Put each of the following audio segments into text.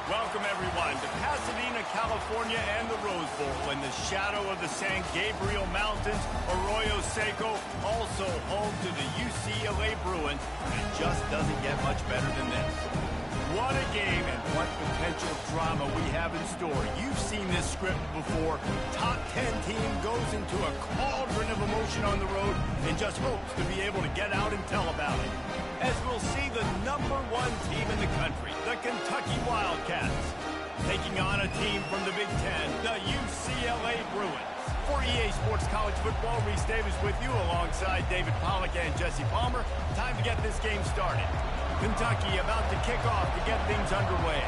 Welcome, everyone, to Pasadena, California, and the Rose Bowl in the shadow of the San Gabriel Mountains. Arroyo Seco, also home to the UCLA Bruins, and it just doesn't get much better than this. What a game and what potential drama we have in store. You've seen this script before. Top 10 team goes into a cauldron of emotion on the road and just hopes to be able to get out and tell about it. As we'll see the #1 team in the country, the Kentucky Wildcats, taking on a team from the Big Ten, the UCLA Bruins. For EA Sports College Football, Reese Davis with you alongside David Pollack and Jesse Palmer. Time to get this game started. Kentucky about to kick off to get things underway.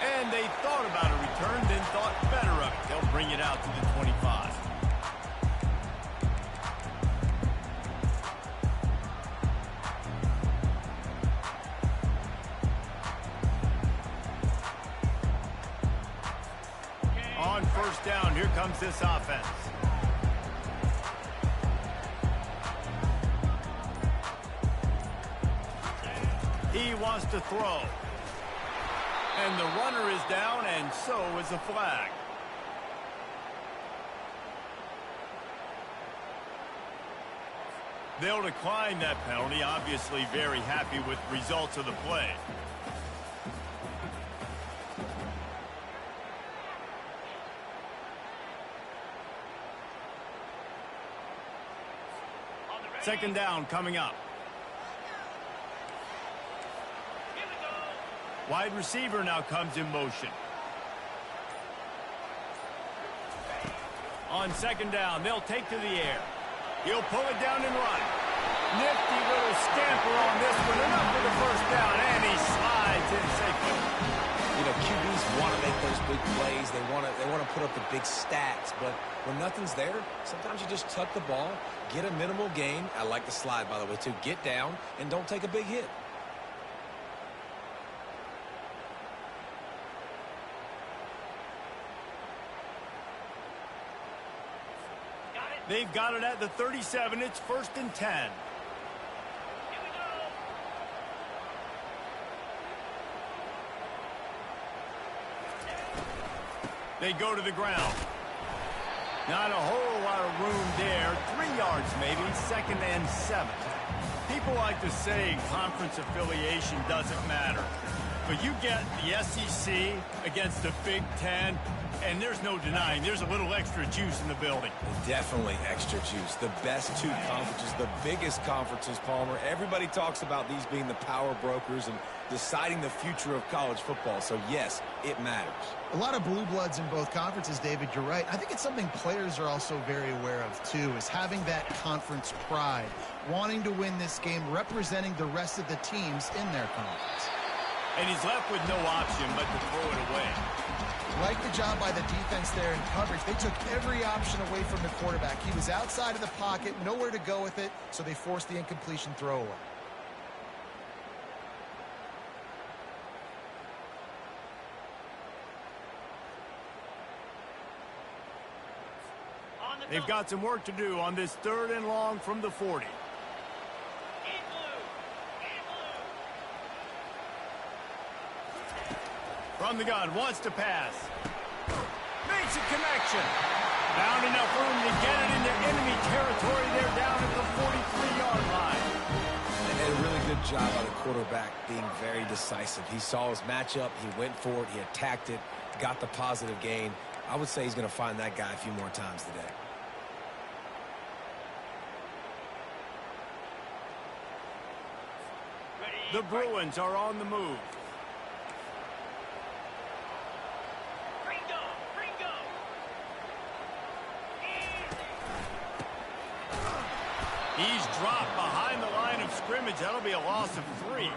And they thought about a return, then thought better of it. They'll bring it out to the 25. On first down, here comes this offense. He wants to throw. And the runner is down, and so is the flag. They'll decline that penalty, obviously very happy with results of the play. Second down coming up. Wide receiver now comes in motion. On second down, they'll take to the air. He'll pull it down and run. Nifty little scamper on this one. Enough for the first down, and he slides in safely. You know, QBs want to make those big plays. They want to put up the big stats. But when nothing's there, sometimes you just tuck the ball, get a minimal gain. I like the slide, by the way, too. Get down and don't take a big hit. They've got it at the 37. It's 1st and 10. Here we go. They go to the ground. Not a whole lot of room there. 3 yards maybe. 2nd and 7. People like to say conference affiliation doesn't matter. But you get the SEC against the Big Ten, and there's no denying there's a little extra juice in the building. Definitely extra juice. The best two conferences, the biggest conferences, Palmer. Everybody talks about these being the power brokers and deciding the future of college football. So, yes, it matters. A lot of blue bloods in both conferences, David. You're right. I think it's something players are also very aware of, too, is having that conference pride, wanting to win this game, representing the rest of the teams in their conference. And he's left with no option but to throw it away. Like the job by the defense there in coverage. They took every option away from the quarterback. He was outside of the pocket, nowhere to go with it, so they forced the incompletion throwaway. They've got some work to do on this 3rd and long from the 40. From the gun, wants to pass. Makes a connection. Found enough room to get it into enemy territory. They're down at the 43-yard line. And a really good job by the quarterback being very decisive. He saw his matchup. He went for it. He attacked it. Got the positive gain. I would say he's going to find that guy a few more times today. The Bruins are on the move. He's dropped behind the line of scrimmage. That'll be a loss of 3.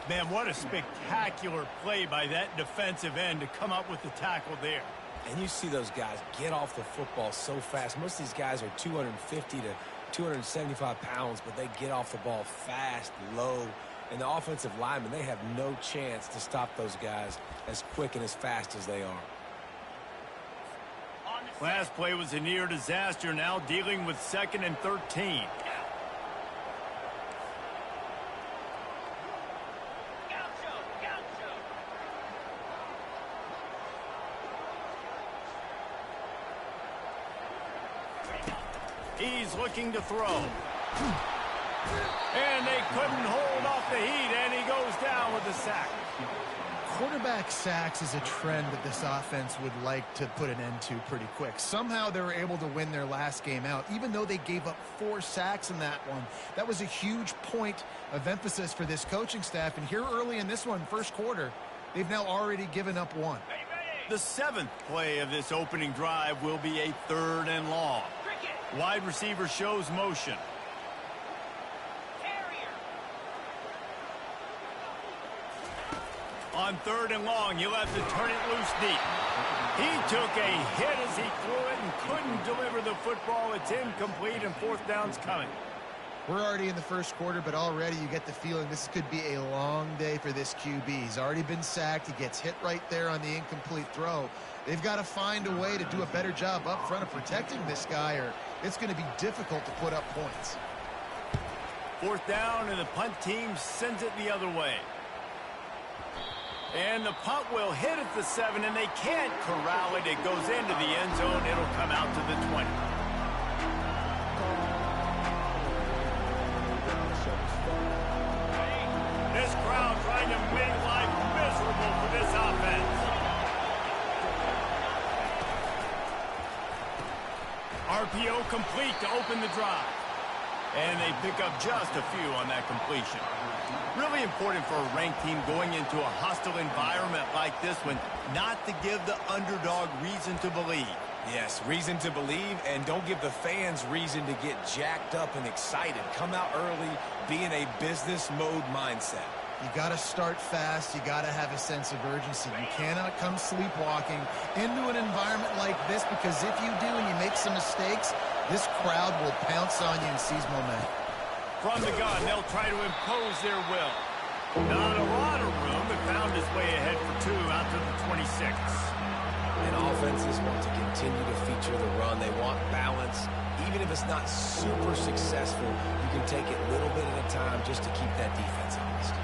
Man, what a spectacular play by that defensive end to come up with the tackle there. And you see those guys get off the football so fast. Most of these guys are 250 to 275 pounds, but they get off the ball fast, low. And the offensive linemen, they have no chance to stop those guys as quick and as fast as they are. Last play was a near disaster, now dealing with 2nd and 13. He's looking to throw. And they couldn't hold off the heat, and he goes down with the sack. Quarterback sacks is a trend that this offense would like to put an end to pretty quick. Somehow they were able to win their last game out, even though they gave up 4 sacks in that one. That was a huge point of emphasis for this coaching staff. And here early in this one, first quarter, they've now already given up 1. The 7th play of this opening drive will be a 3rd and long. Wide receiver shows motion. On 3rd and long, you'll have to turn it loose deep. He took a hit as he threw it and couldn't deliver the football. It's incomplete, and 4th down's coming. We're already in the first quarter, but already you get the feeling this could be a long day for this QB. He's already been sacked. He gets hit right there on the incomplete throw. They've got to find a way to do a better job up front of protecting this guy, or it's going to be difficult to put up points. 4th down, and the punt team sends it the other way. And the punt will hit at the 7, and they can't corral it. It goes into the end zone. It'll come out to the 20. This crowd trying to make life miserable for this offense. RPO complete to open the drive. And they pick up just a few on that completion. Really important for a ranked team going into a hostile environment like this one, not to give the underdog reason to believe. Yes, reason to believe, and don't give the fans reason to get jacked up and excited. Come out early, be in a business mode mindset. You got to start fast. You got to have a sense of urgency. You cannot come sleepwalking into an environment like this, because if you do and you make some mistakes, this crowd will pounce on you and seize momentum. From the gun, they'll try to impose their will. Not a lot of room, but found his way ahead for 2 out to the 26. And offenses want to continue to feature the run. They want balance. Even if it's not super successful, you can take it little bit at a time just to keep that defense honest.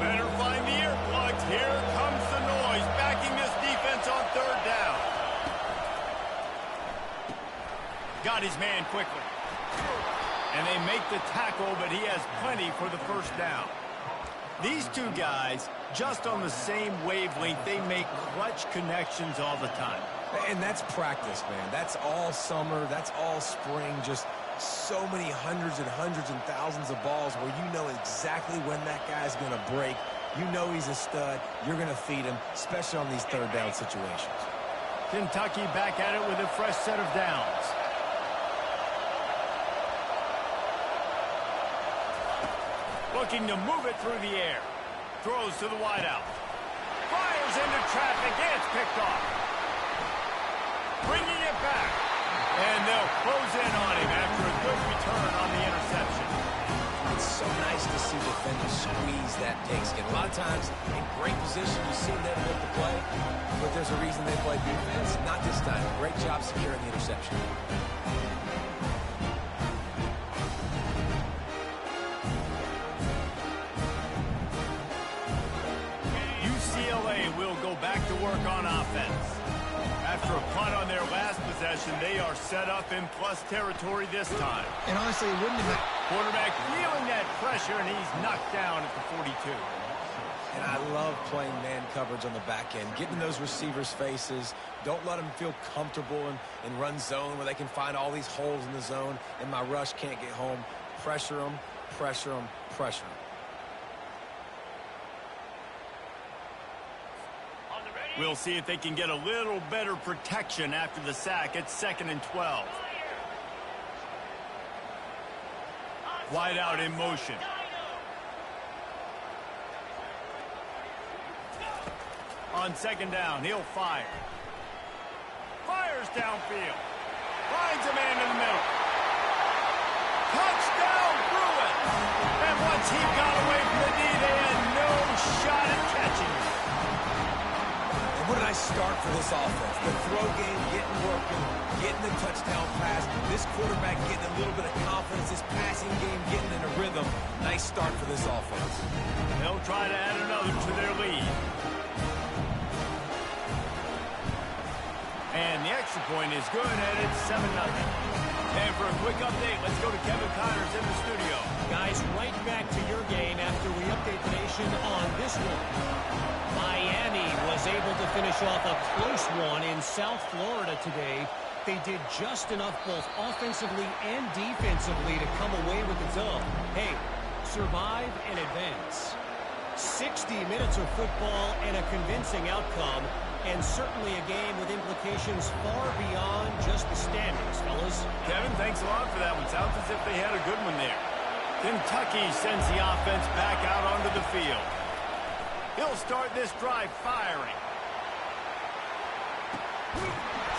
Better find the earplugs. Here comes the noise, backing this defense on 3rd down. Got his man quickly. And they make the tackle, but he has plenty for the 1st down. These two guys, just on the same wavelength, they make clutch connections all the time. And that's practice, man. That's all summer. That's all spring. Just so many hundreds and thousands of balls where you know exactly when that guy's going to break. You know he's a stud. You're going to feed him, especially on these 3rd down situations. Kentucky back at it with a fresh set of downs. Looking to move it through the air. Throws to the wideout. Fires into traffic. It's picked off. Bringing it back. And they'll close in on him after a good return on the interception. It's so nice to see defenders squeeze that pigskin. A lot of times, in great position, you see them make the play, but there's a reason they play defense. Not this time. Great job securing the interception. Will go back to work on offense. After a punt on their last possession, they are set up in plus territory this time. And honestly, it wouldn't have... Quarterback feeling that pressure, and he's knocked down at the 42. And I love playing man coverage on the back end, getting those receivers' faces. Don't let them feel comfortable in run zone where they can find all these holes in the zone, and my rush can't get home. Pressure them, pressure them, pressure them. We'll see if they can get a little better protection after the sack. It's 2nd and 12. Wide out in motion. On 2nd down, he'll fire. Fires downfield. Finds a man in the middle. Touchdown, Bruins! And once he got away from the D, they had no shot at catching him. What a nice start for this offense. The throw game getting working, getting the touchdown pass. This quarterback getting a little bit of confidence. This passing game getting in a rhythm. Nice start for this offense. They'll try to add another to their lead. And the extra point is good, and it's 7-0. And for a quick update, let's go to Kevin Connors in the studio. Guys, right back to your game after we update the nation on this one. Miami was able to finish off a close one in South Florida today. They did just enough both offensively and defensively to come away with the dub. Hey, survive and advance. 60 minutes of football and a convincing outcome, and certainly a game with implications far beyond just the standings, fellas. Kevin, thanks a lot for that one. Sounds as if they had a good one there. Kentucky sends the offense back out onto the field. He'll start this drive firing.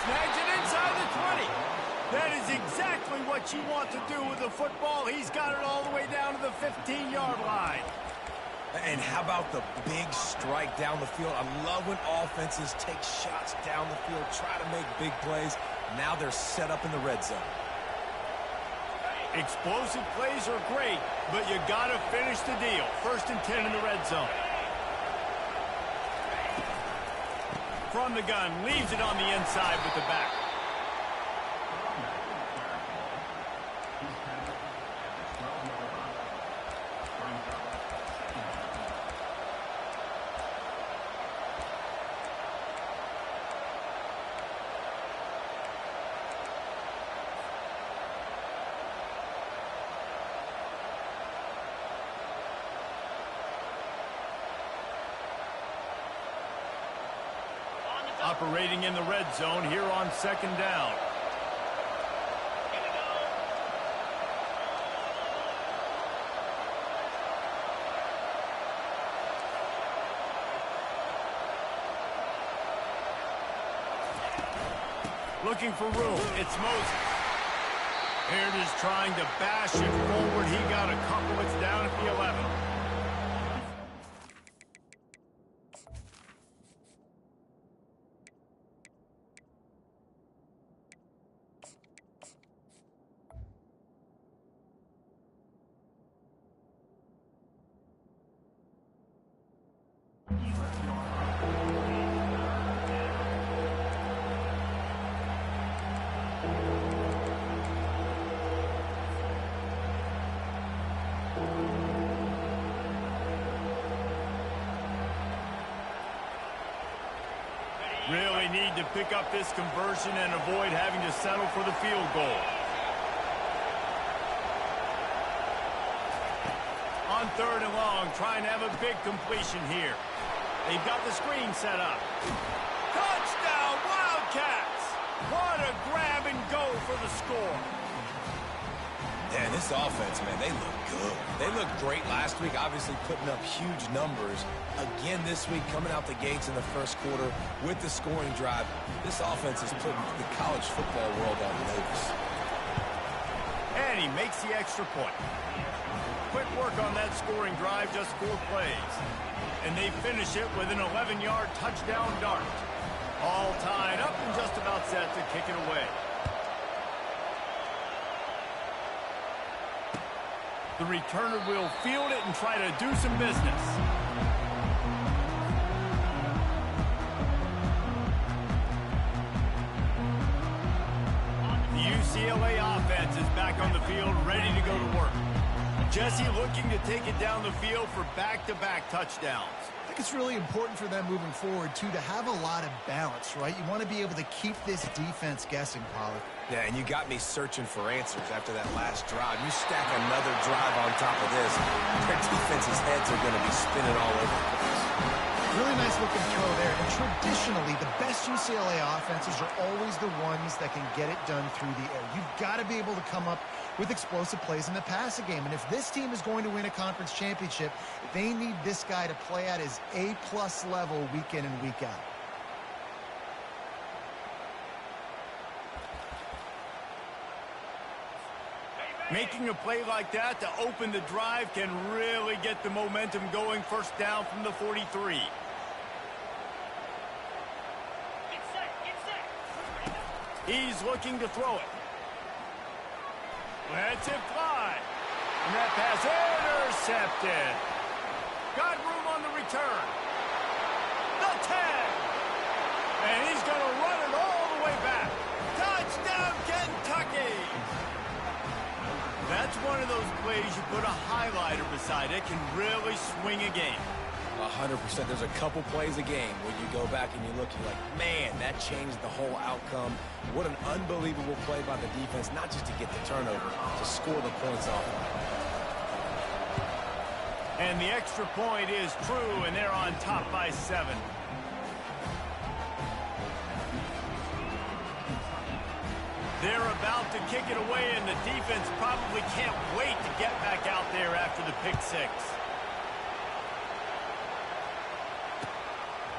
Snags it inside the 20. That is exactly what you want to do with the football. He's got it all the way down to the 15-yard line. And how about the big strike down the field? I love when offenses take shots down the field, try to make big plays. Now they're set up in the red zone. Explosive plays are great, but you got to finish the deal. 1st and 10 in the red zone. From the gun, leaves it on the inside with the back. Operating in the red zone here on 2nd down. Looking for room. It's Moses. Here it is trying to bash it forward. He got a couple. It's down at the 11. Really need to pick up this conversion and avoid having to settle for the field goal. On 3rd and long, trying to have a big completion here. They've got the screen set up. Touchdown, Wildcats! What a grab and go for the score. And this offense, man, they look good. They looked great last week, obviously putting up huge numbers. Again this week, coming out the gates in the 1st quarter with the scoring drive. This offense is putting the college football world on notice. And he makes the extra point. Quick work on that scoring drive, just 4 plays. And they finish it with an 11-yard touchdown dart. All tied up and just about set to kick it away. The returner will field it and try to do some business. The UCLA offense is back on the field, ready to go to work. Jesse looking to take it down the field for back-to-back touchdowns. I think it's really important for them moving forward, too, to have a lot of balance, right? You want to be able to keep this defense guessing, Pollard. Yeah, and you got me searching for answers after that last drive. You stack another drive on top of this, their defense's heads are going to be spinning all over the place. Really nice looking throw there. And traditionally, the best UCLA offenses are always the ones that can get it done through the air. You've got to be able to come up with explosive plays in the passing game. And if this team is going to win a conference championship, they need this guy to play at his A-plus level week in and week out. Making a play like that to open the drive can really get the momentum going. 1st down from the 43. He's looking to throw it. Lets it fly. And that pass intercepted. Got room on the return. The 10. And he's going to run it all the way back. Touchdown, Kentucky. plays you put a highlighter beside it can really swing a game. 100%. There's a couple plays a game where you go back and you look and you're like, man, that changed the whole outcome. What an unbelievable play by the defense, not just to get the turnover, to score the points off. And the extra point is true, and they're on top by 7. They're about to kick it away, and the defense probably can't wait to get back out there after the pick 6.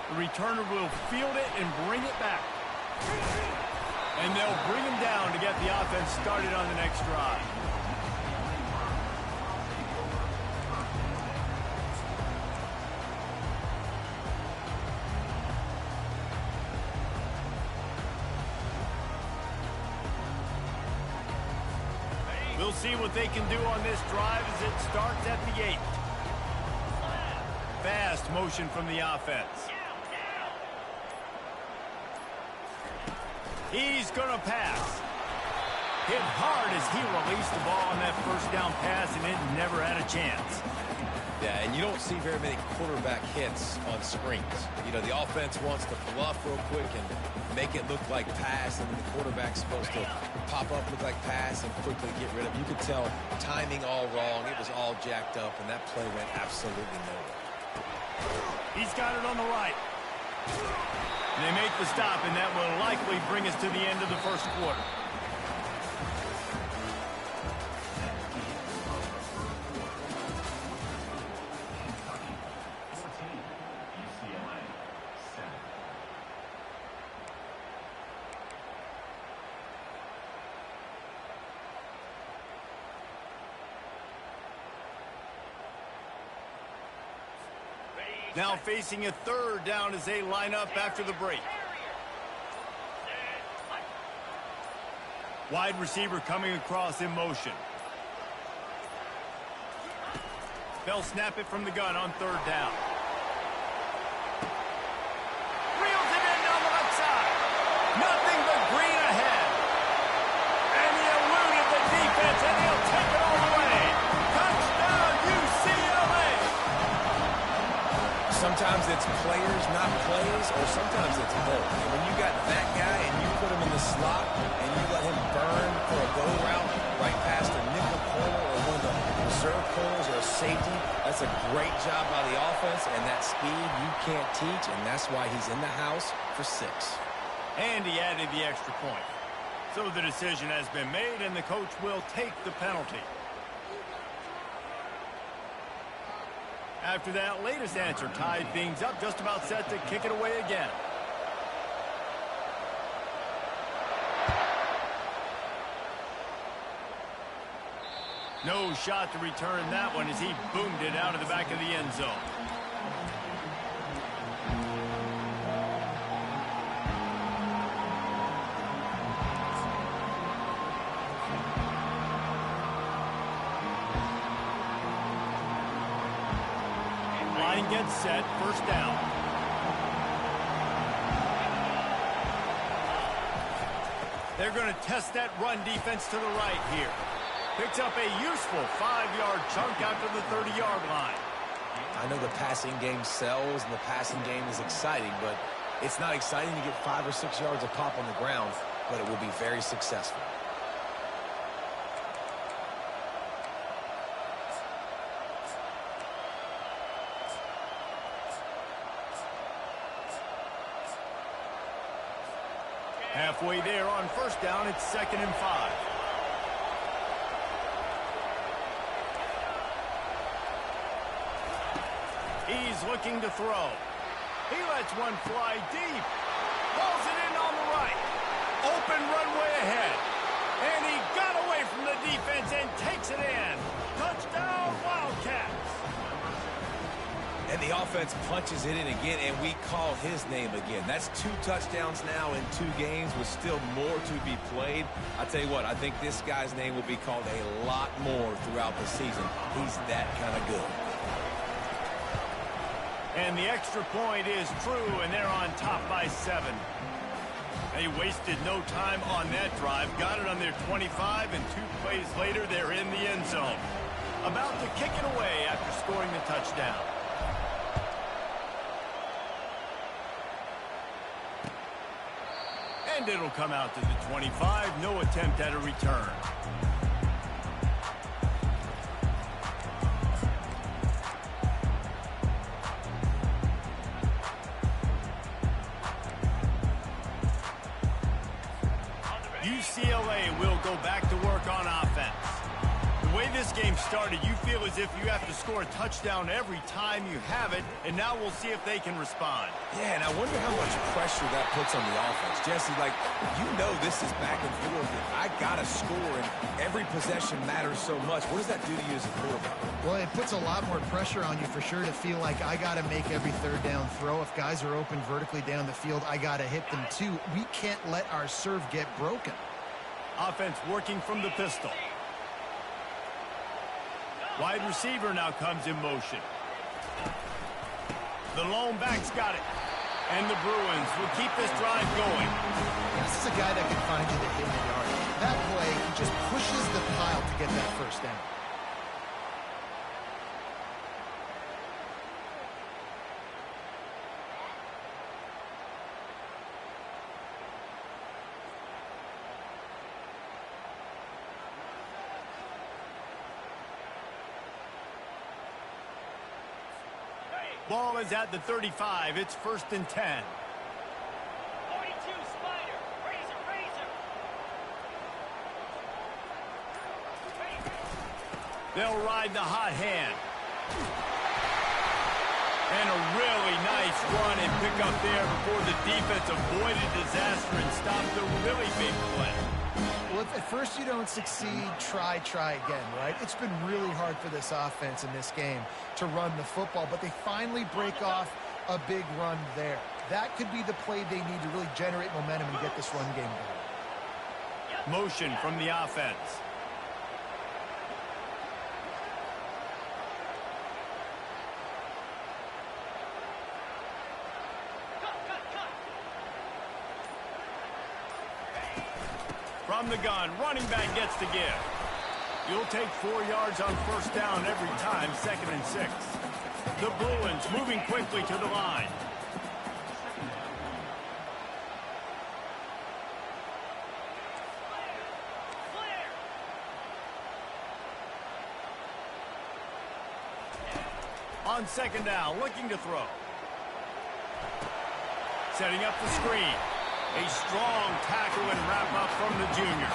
The returner will field it and bring it back. And they'll bring him down to get the offense started on the next drive. We'll see what they can do on this drive as it starts at the 8. Fast motion from the offense. He's going to pass. Hit hard as he released the ball on that first down pass, and it never had a chance. Yeah, and you don't see very many quarterback hits on screens. You know, the offense wants to bluff real quick and make it look like pass, and then the quarterback's supposed to pop up, look like pass, and quickly get rid of it. You could tell timing all wrong. It was all jacked up, and that play went absolutely nowhere. He's got it on the right. They make the stop, and that will likely bring us to the end of the first quarter. Now facing a third down as they line up after the break. Wide receiver coming across in motion. They'll snap it from the gun on third down. Reels it in down the left side. Nothing but green ahead. And he eluded the defense, and he'll take it all the way. Touchdown, UCLA! Sometimes it's players, not plays, or sometimes it's both. And when you got that guy and you put him in the slot and you let him burn for a go route right past a nickel corner or one of the reserve corners or a safety, that's a great job by the offense, and that speed you can't teach, and that's why he's in the house for 6. And he added the extra point. So the decision has been made, and the coach will take the penalty. After that latest answer tied things up, just about set to kick it away again. No shot to return that one as he boomed it out of the back of the end zone. Line gets set, first down. They're going to test that run defense to the right here. Picks up a useful 5-yard chunk out to the 30-yard line. I know the passing game sells and the passing game is exciting, but it's not exciting to get 5 or 6 yards of pop on the ground, but it will be very successful. Halfway there on first down, it's 2nd and 5. He's looking to throw. He lets one fly deep. Pulls it in on the right. Open runway ahead. And he got away from the defense and takes it in. Touchdown, Wildcats. And the offense punches it in again, and we call his name again. That's 2 touchdowns now in 2 games with still more to be played. I tell you what, I think this guy's name will be called a lot more throughout the season. He's that kind of good. And the extra point is true, and they're on top by 7. They wasted no time on that drive. Got it on their 25, and 2 plays later, they're in the end zone. About to kick it away after scoring the touchdown. And it'll come out to the 25. No attempt at a return. UCLA will go back to work on offense. The way this game started, you feel as if you have to score a touchdown every time you have it, and now we'll see if they can respond. Yeah, and I wonder how much pressure that puts on the offense. Jesse, like, you know this is back and forth. I got to score, and every possession matters so much. What does that do to you as a quarterback? Well, it puts a lot more pressure on you for sure to feel like I got to make every third down throw. If guys are open vertically down the field, I got to hit them too. We can't let our serve get broken. Offense working from the pistol. Wide receiver now comes in motion. The lone back's got it. And the Bruins will keep this drive going. This is a guy that can find you the hidden yard. That play, he just pushes the pile to get that first down. Ball is at the 35. It's 1st and 10. 42, Spider. Razor. They'll ride the hot hand. And a really nice run and pick up there before the defense avoided disaster and stopped the really big play. Well, if at first you don't succeed, try again, right? It's been really hard for this offense in this game to run the football, but they finally break off a big run there. That could be the play they need to really generate momentum and get this run game going. Motion from the offense. From the gun, running back gets to give. You'll take 4 yards on 1st down every time, 2nd and 6. The Bruins moving quickly to the line. On 2nd down, looking to throw. Setting up the screen. A strong tackle and wrap-up from the junior.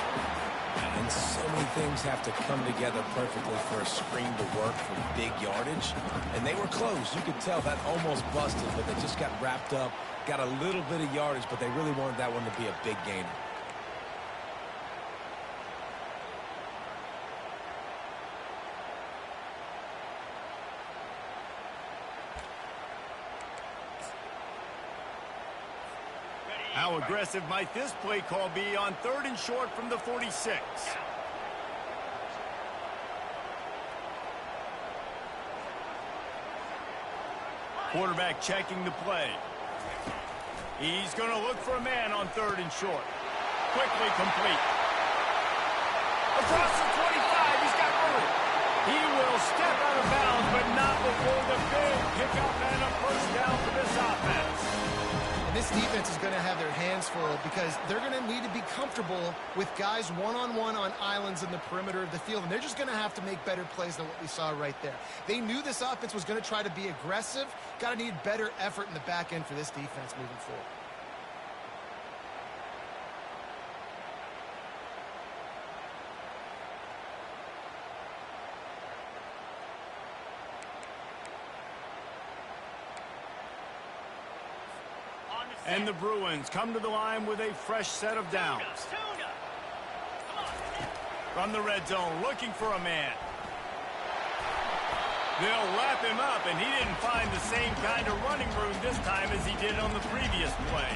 And so many things have to come together perfectly for a screen to work for big yardage. And they were close. You could tell that almost busted, but they just got wrapped up, got a little bit of yardage, but they really wanted that one to be a big gainer. How aggressive might this play call be on 3rd and short from the 46? Quarterback checking the play. He's going to look for a man on 3rd and short. Quickly complete. Across the 25, he's got room. He will step out of bounds, but not before the big pickup and a 1st down for this offense. This defense is going to have their hands full because they're going to need to be comfortable with guys one-on-one on islands in the perimeter of the field, and they're just going to have to make better plays than what we saw right there. They knew this offense was going to try to be aggressive. Got to need better effort in the back end for this defense moving forward. And the Bruins come to the line with a fresh set of downs. From the red zone, looking for a man. They'll lap him up, and he didn't find the same kind of running room this time as he did on the previous play.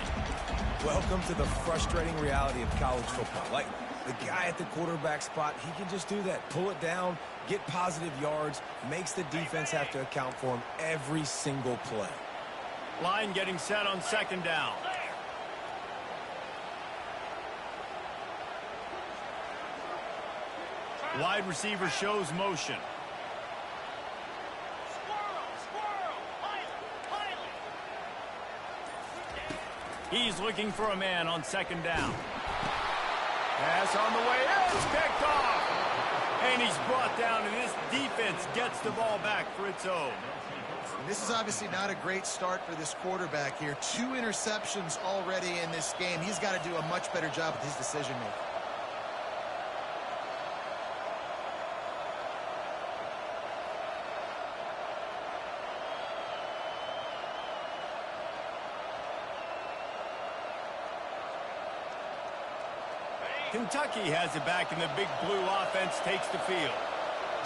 Welcome to the frustrating reality of college football. Like, the guy at the quarterback spot, he can just do that. Pull it down, get positive yards, makes the defense have to account for him every single play. Line getting set on 2nd down. Wide receiver shows motion. He's looking for a man on second down. Pass on the way in. It's picked off. And he's brought down, and this defense gets the ball back for its own. This is obviously not a great start for this quarterback here. 2 interceptions already in this game. He's got to do a much better job with his decision-making. Kentucky has it back, and the big blue offense takes the field.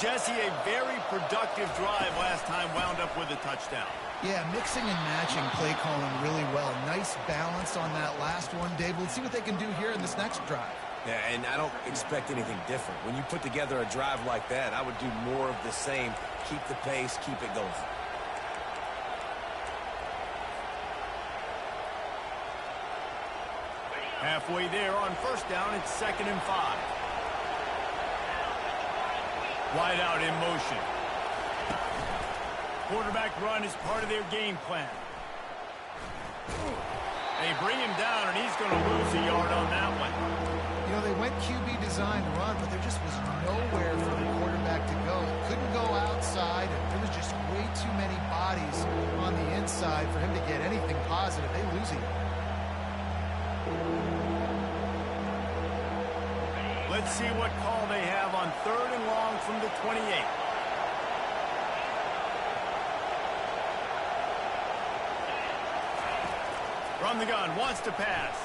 Jesse, a very productive drive last time, wound up with a touchdown. Yeah, mixing and matching play calling really well. Nice balance on that last one, Dave. Let's see what they can do here in this next drive. Yeah, and I don't expect anything different. When you put together a drive like that, I would do more of the same. Keep the pace, keep it going. Halfway there on first down, it's 2nd and 5. Wide out in motion. Quarterback run is part of their game plan. They bring him down, and he's going to lose a yard on that one. You know, they went QB design run, but there just was nowhere for the quarterback to go. Couldn't go outside. There was just way too many bodies on the inside for him to get anything positive. They lose it. Let's see what call they have on 3rd and long from the 28. From the gun, wants to pass.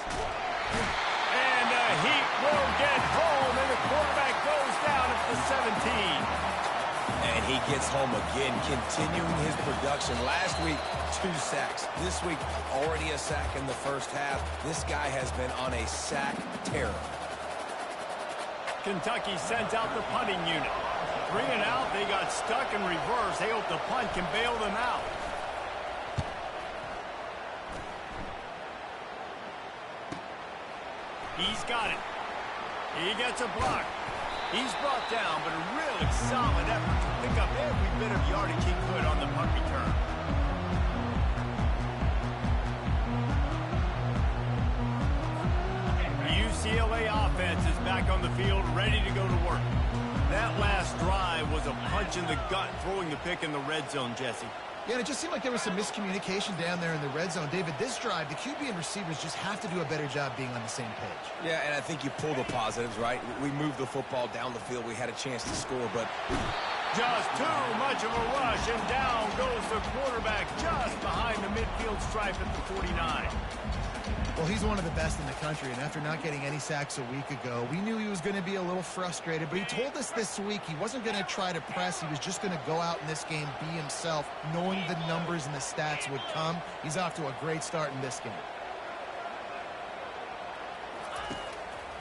And he will get home, and the quarterback goes down at the 17. And he gets home again, continuing his production. Last week, 2 sacks. This week, already a sack in the first half. This guy has been on a sack terror. Kentucky sends out the punting unit. 3 and out, they got stuck in reverse. They hope the punt can bail them out. He's got it. He gets a block. He's brought down, but a really solid effort to pick up every bit of yardage he could on the punt return. UCLA offense is back on the field, ready to go to work. That last drive was a punch in the gut, throwing the pick in the red zone, Jesse. Yeah, and it just seemed like there was some miscommunication down there in the red zone. David, this drive, the QB and receivers just have to do a better job being on the same page. Yeah, and I think you pull the positives, right? We moved the football down the field. We had a chance to score, but just too much of a rush, and down goes the quarterback just behind the midfield stripe at the 49. Well, he's one of the best in the country, and after not getting any sacks a week ago, we knew he was going to be a little frustrated, but he told us this week he wasn't going to try to press. He was just going to go out in this game, be himself, knowing the numbers and the stats would come. He's off to a great start in this game.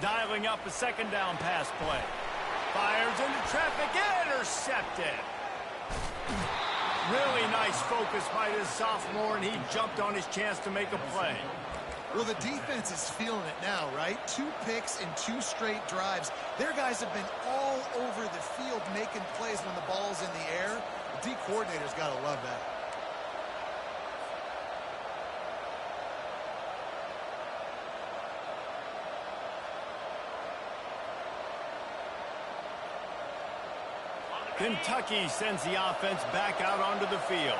Dialing up a 2nd down pass play. Fires into traffic, intercepted. Really nice focus by this sophomore, and he jumped on his chance to make a play. Well, the defense is feeling it now, right? 2 picks in 2 straight drives. Their guys have been all over the field making plays when the ball's in the air. The D coordinator's got to love that. Kentucky sends the offense back out onto the field.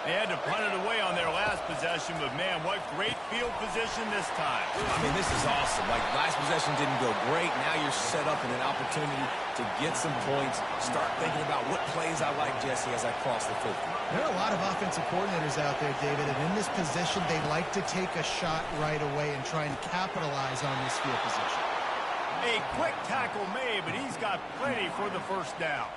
They had to punt it away on their last possession, but, man, what great field position this time. I mean, this is awesome. Like, last possession didn't go great. Now you're set up in an opportunity to get some points, start thinking about what plays I like, Jesse, as I cross the 50. There are a lot of offensive coordinators out there, David, and in this position, they like to take a shot right away and try and capitalize on this field position. A quick tackle made, but he's got plenty for the first down.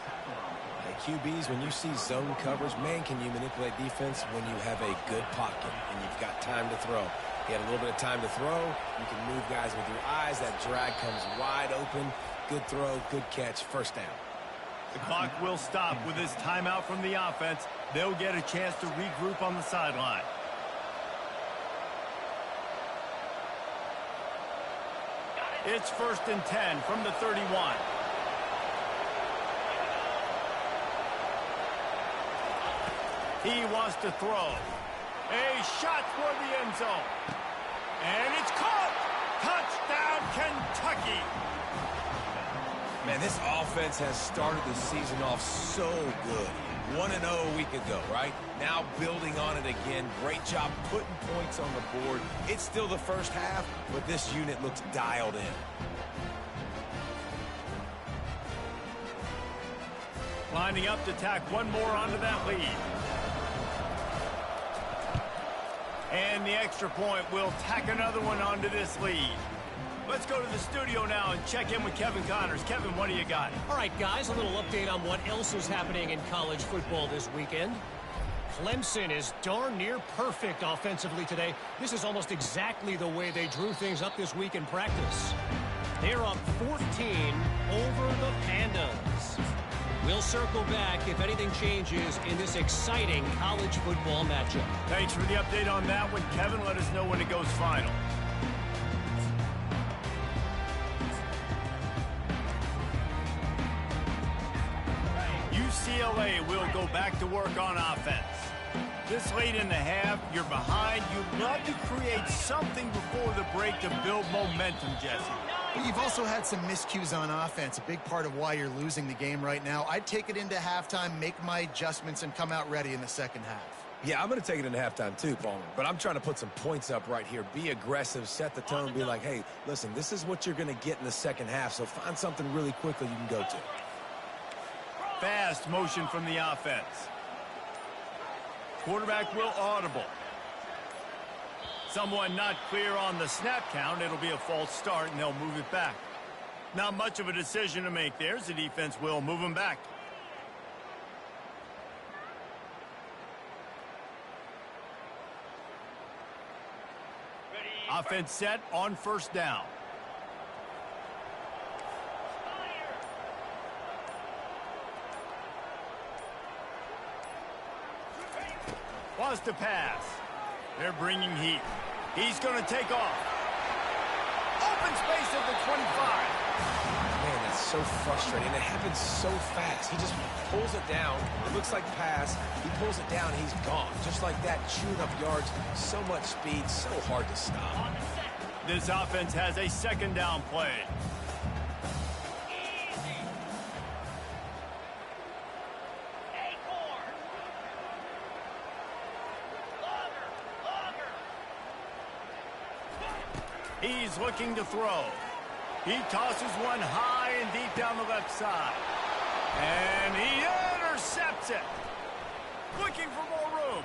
QBs, when you see zone coverage, man, can you manipulate defense when you have a good pocket and you've got time to throw. He had a little bit of time to throw. You can move guys with your eyes. That drag comes wide open. Good throw, good catch, first down. The clock will stop with this timeout from the offense. They'll get a chance to regroup on the sideline. It's 1st and 10 from the 31. He wants to throw. A shot toward the end zone. And it's caught! Touchdown, Kentucky! Man, this offense has started the season off so good. 1-0 a week ago, right? Now building on it again. Great job putting points on the board. It's still the first half, but this unit looks dialed in. Lining up to tack one more onto that lead. And the extra point will tack another one onto this lead. Let's go to the studio now and check in with Kevin Connors. Kevin, what do you got? All right, guys, a little update on what else is happening in college football this weekend. Clemson is darn near perfect offensively today. This is almost exactly the way they drew things up this week in practice. They're up 14 over the Pandas. We'll circle back if anything changes in this exciting college football matchup. Thanks for the update on that one, Kevin. Let us know when it goes final. UCLA will go back to work on offense. This late in the half, you're behind. You'd love to create something before the break to build momentum, Jesse. You've also had some miscues on offense, a big part of why you're losing the game right now. I'd take it into halftime, make my adjustments, and come out ready in the second half. Yeah, I'm going to take it into halftime too, Palmer. But I'm trying to put some points up right here. Be aggressive, set the tone, be like, hey, listen, this is what you're going to get in the second half, so find something really quickly you can go to. Fast motion from the offense. Quarterback will audible. Someone not clear on the snap count. It'll be a false start, and they'll move it back. Not much of a decision to make there. The defense will move them back. Offense set on first down. Wants to pass. They're bringing heat. He's going to take off. Open space at the 25. Man, that's so frustrating. It happens so fast. He just pulls it down. It looks like pass. He pulls it down. He's gone. Just like that, chewing up yards. So much speed. So hard to stop. This offense has a second down play. He's looking to throw. He tosses one high and deep down the left side. And he intercepts it. Looking for more room.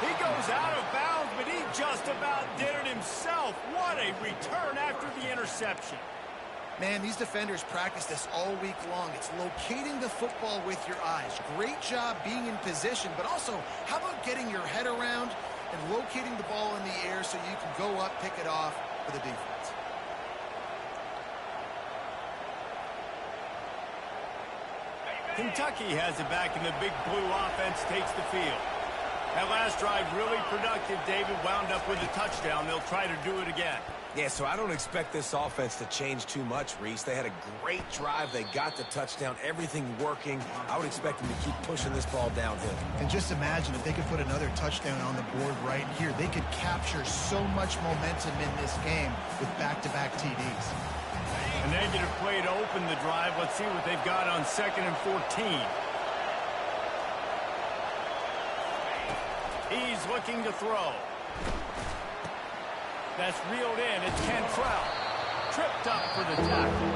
He goes out of bounds, but he just about did it himself. What a return after the interception. Man, these defenders practice this all week long. It's locating the football with your eyes. Great job being in position, but also, how about getting your head around and locating the ball in the air so you can go up, pick it off for the defense. Kentucky has it back, and the big blue offense takes the field. That last drive really productive. David wound up with a touchdown. They'll try to do it again. Yeah, so I don't expect this offense to change too much, Reese. They had a great drive. They got the touchdown. Everything working. I would expect them to keep pushing this ball downhill. And just imagine if they could put another touchdown on the board right here. They could capture so much momentum in this game with back-to-back TDs. A negative play to open the drive. Let's see what they've got on 2nd and 14. He's looking to throw. That's reeled in. It's Cantrell. Tripped up for the tackle.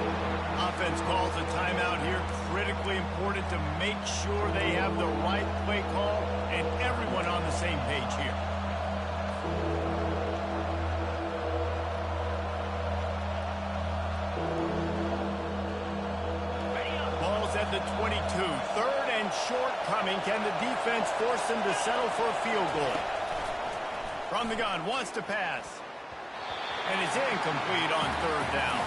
Offense calls a timeout here. Critically important to make sure they have the right play call and everyone on the same page here. Ball's at the 22. 3rd and short coming. Can the defense force them to settle for a field goal? From the gun, wants to pass. And it's incomplete on 3rd down.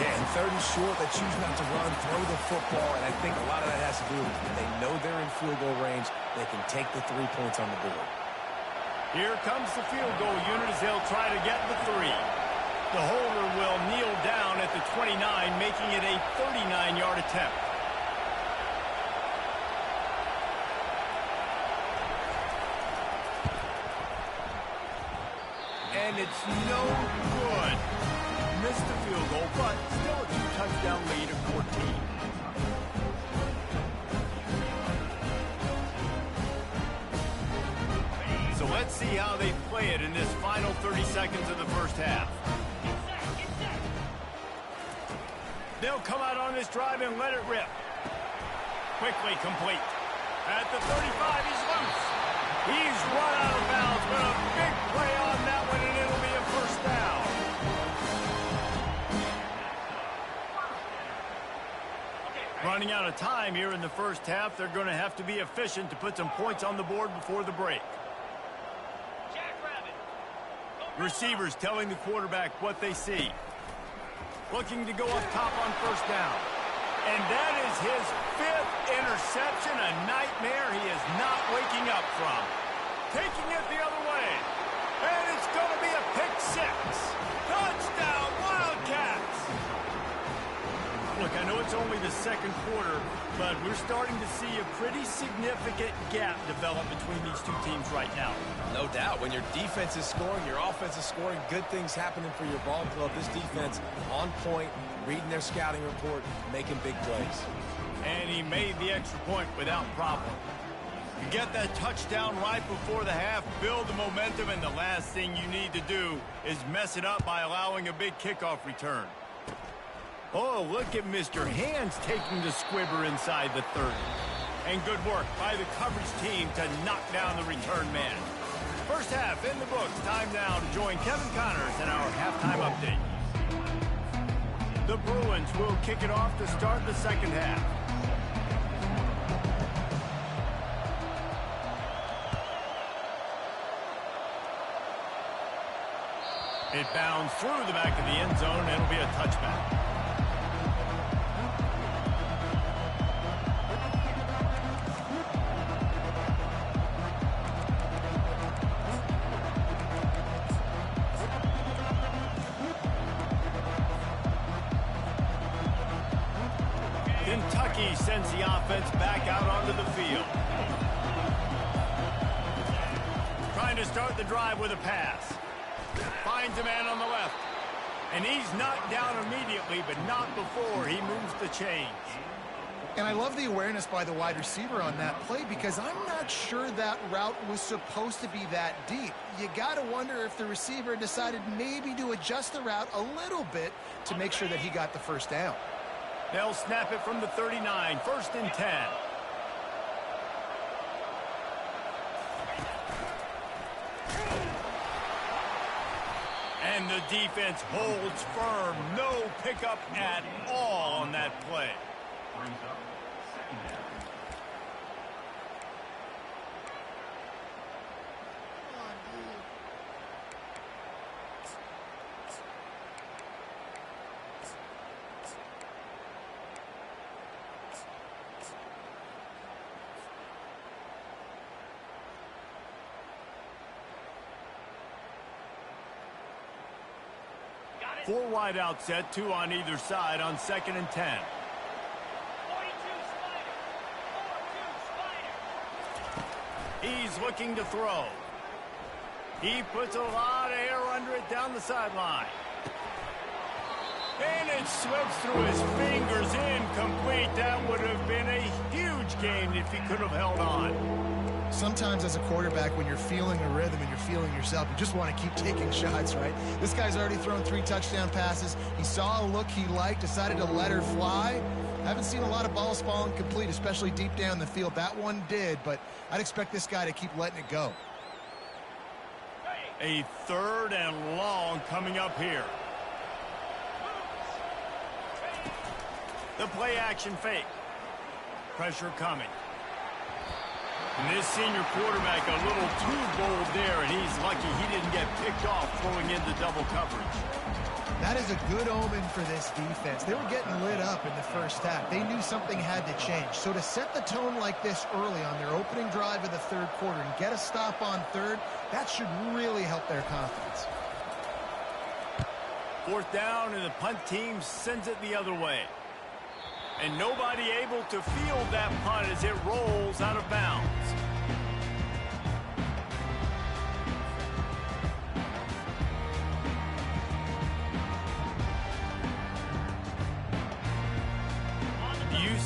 Yeah, and 3rd and short, they choose not to run, throw the football, and I think a lot of that has to do with they know they're in field goal range. They can take the 3 points on the board. Here comes the field goal unit as they'll try to get the 3. The holder will kneel down at the 29, making it a 39-yard attempt. and it's no good. Missed the field goal, but still a 2-touchdown lead of 14. So let's see how they play it in this final 30 seconds of the first half. They'll come out on this drive and let it rip. Quickly complete. At the 35, he's loose. He's run out of bounds, but a big play on that one, and it'll be a first down. Running out of time here in the first half. They're going to have to be efficient to put some points on the board before the break. Receivers telling the quarterback what they see. Looking to go up top on first down. And that is his 5th interception, a nightmare he is not waking up from. Taking it the other way. And it's going to be a pick 6. Touchdown, Wildcats! Look, I know it's only the second quarter, but we're starting to see a pretty significant gap develop between these two teams right now. No doubt. When your defense is scoring, your offense is scoring, good things happening for your ball club. This defense on point, reading their scouting report, making big plays. And he made the extra point without problem. You get that touchdown right before the half, build the momentum, and the last thing you need to do is mess it up by allowing a big kickoff return. Oh, look at Mr. Hands taking the squibber inside the 30. And good work by the coverage team to knock down the return man. First half in the books. Time now to join Kevin Connors in our halftime update. The Bruins will kick it off to start the second half. It bounds through the back of the end zone, and it'll be a touchback. Kentucky sends the offense back out onto the field. Trying to start the drive with a pass. Finds a man on the left. And he's knocked down immediately, but not before he moves the chains. And I love the awareness by the wide receiver on that play because I'm not sure that route was supposed to be that deep. You got to wonder if the receiver decided maybe to adjust the route a little bit to make sure that he got the first down. They'll snap it from the 39, 1st and 10. And the defense holds firm. No pickup at all on that play. Four wide out set, 2 on either side on 2nd and 10. 42 Spider. 42 Spider. He's looking to throw. He puts a lot of air under it down the sideline. And it slips through his fingers, incomplete. That would have been a huge gain if he could have held on. Sometimes as a quarterback, when you're feeling the rhythm and you're feeling yourself, you just want to keep taking shots, right? This guy's already thrown 3 touchdown passes. He saw a look he liked, decided to let her fly. Haven't seen a lot of balls falling complete, especially deep down the field. That one did, but I'd expect this guy to keep letting it go. A 3rd and long coming up here. The play action fake. Pressure coming. And this senior quarterback a little too bold there, and he's lucky he didn't get picked off throwing into double coverage. That is a good omen for this defense. They were getting lit up in the first half. They knew something had to change. So to set the tone like this early on their opening drive of the 3rd quarter and get a stop on 3rd, that should really help their confidence. 4th down, and the punt team sends it the other way. And nobody able to field that punt as it rolls out of bounds.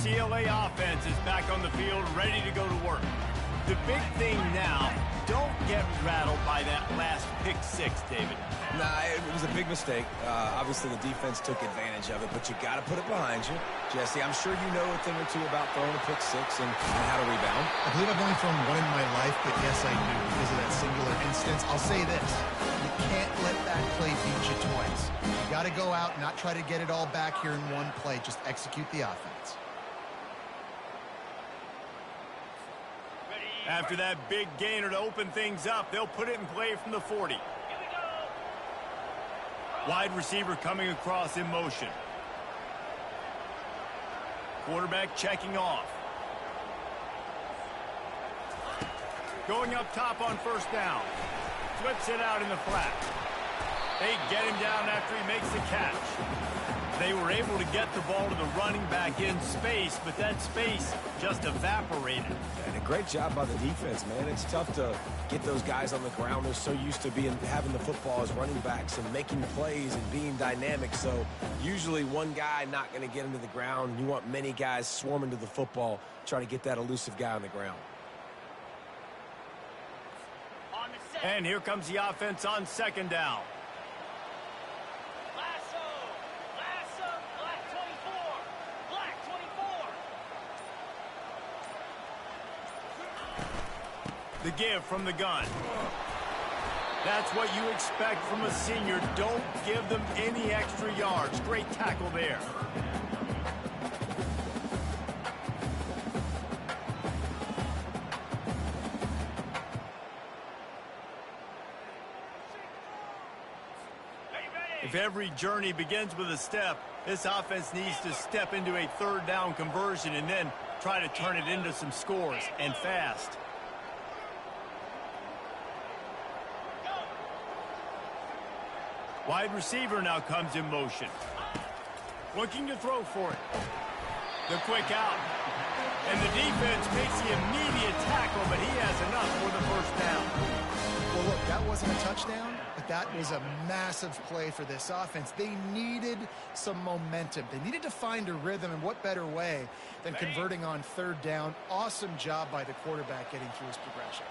UCLA offense is back on the field, ready to go to work. The big thing now, don't get rattled by that last pick six, David. Nah, it was a big mistake. Obviously, the defense took advantage of it, but you got to put it behind you. Jesse, I'm sure you know a thing or two about throwing a pick six and how to rebound. I believe I've only thrown one in my life, but yes, I do because of that singular instance. I'll say this. You can't let that play beat you twice. You got to go out, not try to get it all back here in one play. Just execute the offense. After that big gainer to open things up, they'll put it in play from the 40. Wide receiver coming across in motion. Quarterback checking off. Going up top on first down. Flips it out in the flat. They get him down after he makes the catch. They were able to get the ball to the running back in space, but that space just evaporated. And a great job by the defense, man. It's tough to get those guys on the ground. They're so used to having the football as running backs and making plays and being dynamic. So usually one guy not going to get into the ground. You want many guys swarming to the football, try to get that elusive guy on the ground. And here comes the offense on second down. The give from the gun. That's what you expect from a senior. Don't give them any extra yards. Great tackle there. If every journey begins with a step, this offense needs to step into a third down conversion and then try to turn it into some scores, and fast. Wide receiver now comes in motion. Looking to throw for it. The quick out. And the defense makes the immediate tackle, but he has enough for the first down. Well, look, that wasn't a touchdown, but that was a massive play for this offense. They needed some momentum. They needed to find a rhythm, and what better way than converting on third down. Awesome job by the quarterback getting through his progression.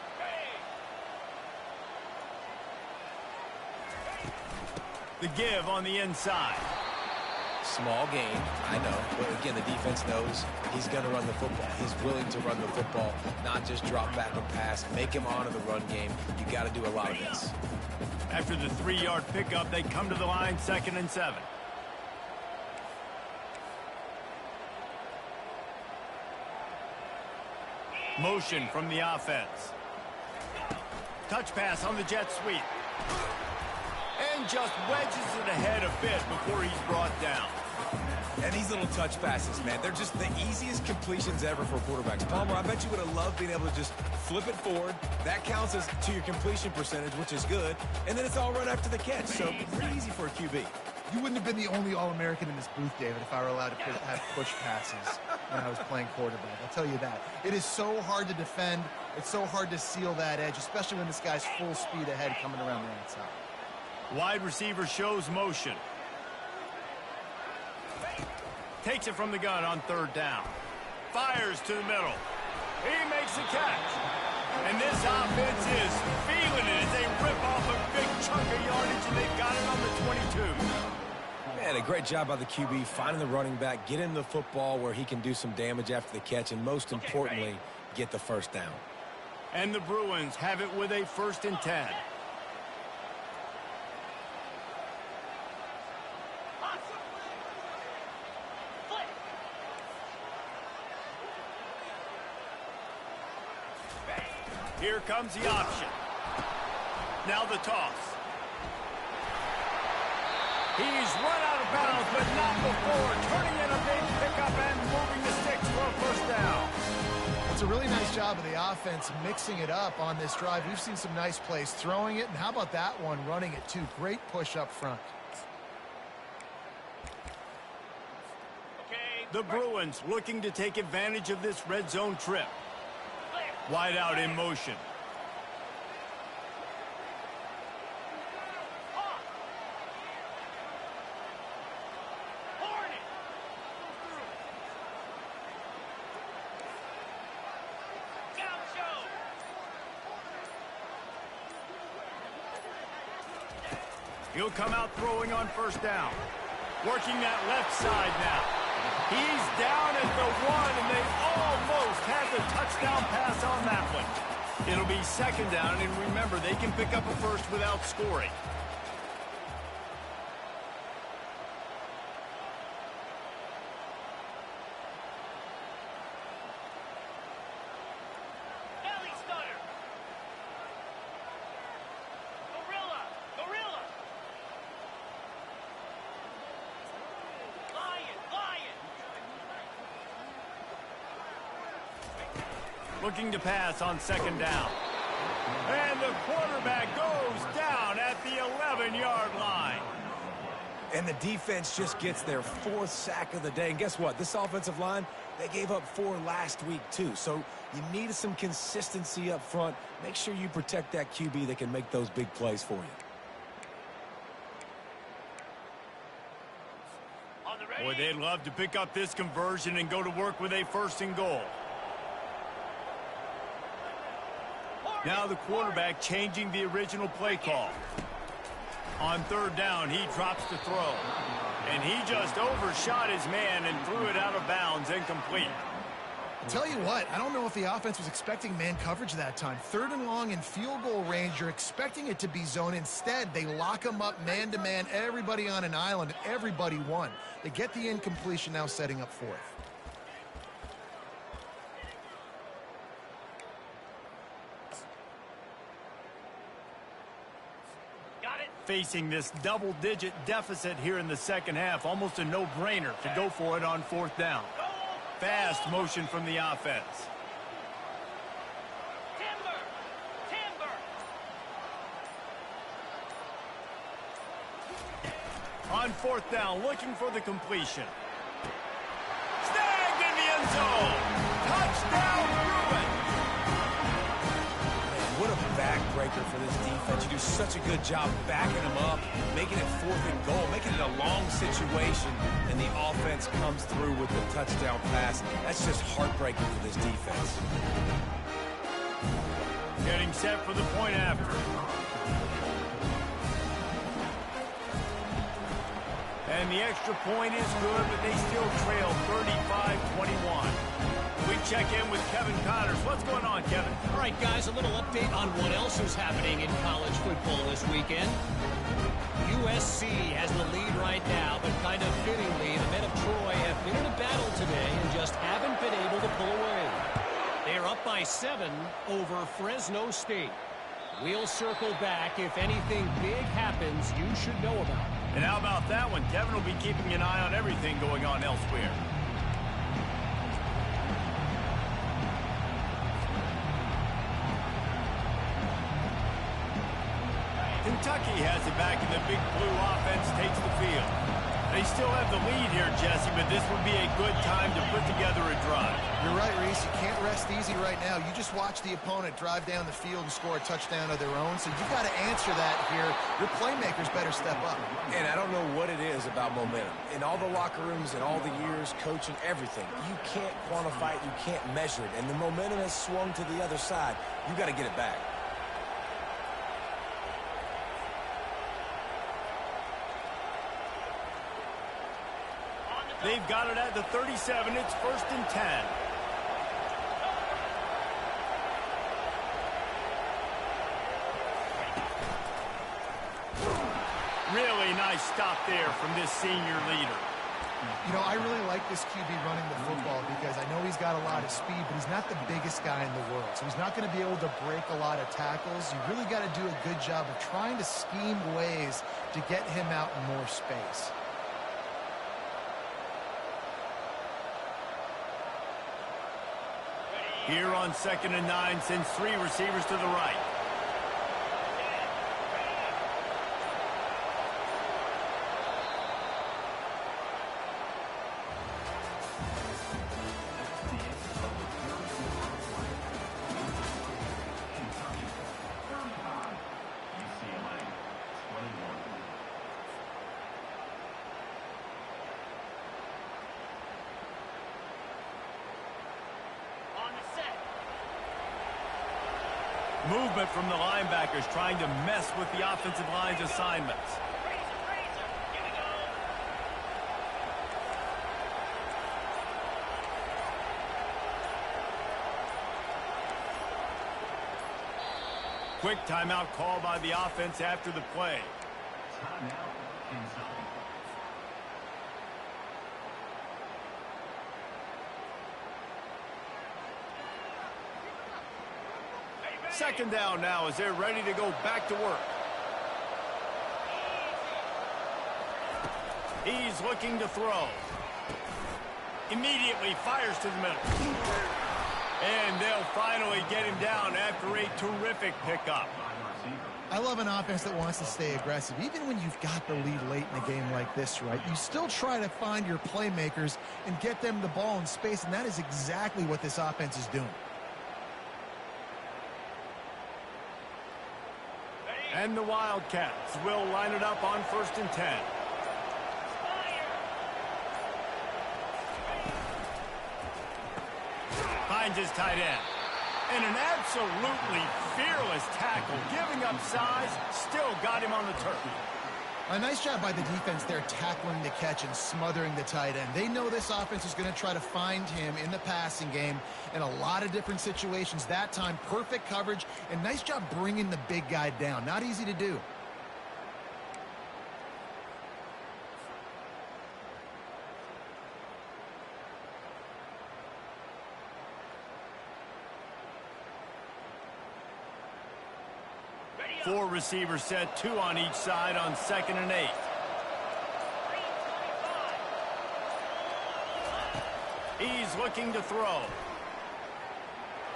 The give on the inside. Small gain, I know, but again, the defense knows he's going to run the football. He's willing to run the football, not just drop back and pass, make him honor the run game. You got to do a lot of this. After the 3-yard pickup, they come to the line, 2nd and 7. Motion from the offense. Touch pass on the jet sweep. And just wedges it ahead a bit before he's brought down. And these little touch passes, man, they're just the easiest completions ever for quarterbacks. Palmer, I bet you would have loved being able to just flip it forward. That counts as to your completion percentage, which is good. And then it's all run after the catch, so pretty easy for a QB. You wouldn't have been the only All-American in this booth, David, if I were allowed to have push passes when I was playing quarterback. I'll tell you that. It is so hard to defend. It's so hard to seal that edge, especially when this guy's full speed ahead coming around the outside. Wide receiver shows motion. Takes it from the gun on third down. Fires to the middle. He makes the catch. And this offense is feeling it as they rip off a big chunk of yardage, and they've got it on the 22. Man, a great job by the QB, finding the running back, get him the football where he can do some damage after the catch, and most importantly, get the first down. And the Bruins have it with a 1st and 10. Here comes the option. Now the toss. He's run out of bounds, but not before turning in a big pickup and moving the sticks for a first down. It's a really nice job of the offense mixing it up on this drive. We've seen some nice plays throwing it, and how about that one running it too? Great push up front. The Bruins looking to take advantage of this red zone trip. Wide out in motion. He'll come out throwing on first down. Working that left side now. He's down at the 1, and they almost had the touchdown pass on that one. It'll be second down, and remember, they can pick up a first without scoring. Belly stutter. Gorilla. Gorilla. Lion. Lion. Looking to pass on second down. And the quarterback goes down at the 11-yard line. And the defense just gets their 4th sack of the day. And guess what? This offensive line, they gave up 4 last week too. So you need some consistency up front. Make sure you protect that QB that can make those big plays for you. On the ready. Boy, they'd love to pick up this conversion and go to work with a 1st and goal. Now the quarterback changing the original play call. On 3rd down, he drops to throw. And he just overshot his man and threw it out of bounds, incomplete. I'll tell you what, I don't know if the offense was expecting man coverage that time. 3rd and long in field goal range, you're expecting it to be zone. Instead, they lock them up man-to-man, everybody on an island, and everybody won. They get the incompletion, now setting up 4th. Facing this double-digit deficit here in the second half, almost a no-brainer to go for it on 4th down. Fast motion from the offense. Timber. Timber. On 4th down, looking for the completion. Snagged in the end zone. Touchdown, Bruin. What a backbreaker for this defense. You do such a good job backing them up, making it 4th and goal, making it a long situation, and the offense comes through with the touchdown pass. That's just heartbreaking for this defense. Getting set for the point after. And the extra point is good, but they still trail 35-21. We check in with Kevin Connors. What's going on, Kevin? All right, guys, a little update on what else is happening in college football this weekend. USC has the lead right now, but kind of fittingly, the men of Troy have been in a battle today and just haven't been able to pull away. They are up by 7 over Fresno State. We'll circle back. If anything big happens, you should know about it. And how about that one? Kevin will be keeping an eye on everything going on elsewhere. Kentucky has it back, and the Big Blue offense takes the field. They still have the lead here, Jesse, but this would be a good time to put together a drive. You're right, Reese. You can't rest easy right now. You just watch the opponent drive down the field and score a touchdown of their own, so you've got to answer that here. Your playmakers better step up. And I don't know what it is about momentum. In all the locker rooms and all the years, coaching, everything, you can't quantify it, you can't measure it. And the momentum has swung to the other side. You got to get it back. They've got it at the 37. It's 1st and 10. Really nice stop there from this senior leader. You know, I really like this QB running the football because I know he's got a lot of speed, but he's not the biggest guy in the world. So he's not going to be able to break a lot of tackles. You really got to do a good job of trying to scheme ways to get him out in more space. Here on 2nd and 9, sends 3 receivers to the right. Movement from the linebackers trying to mess with the offensive line's assignments. Quick timeout call by the offense after the play. Second down now as they're ready to go back to work. He's looking to throw. Immediately fires to the middle. And they'll finally get him down after a terrific pickup. I love an offense that wants to stay aggressive. Even when you've got the lead late in a game like this, right, you still try to find your playmakers and get them the ball in space, and that is exactly what this offense is doing. And the Wildcats will line it up on 1st and 10. Finds his tight end. And an absolutely fearless tackle, giving up size, still got him on the turf. A nice job by the defense there tackling the catch and smothering the tight end. They know this offense is going to try to find him in the passing game in a lot of different situations. That time, perfect coverage, and nice job bringing the big guy down. Not easy to do. Four receivers set, 2 on each side on 2nd and 8. He's looking to throw.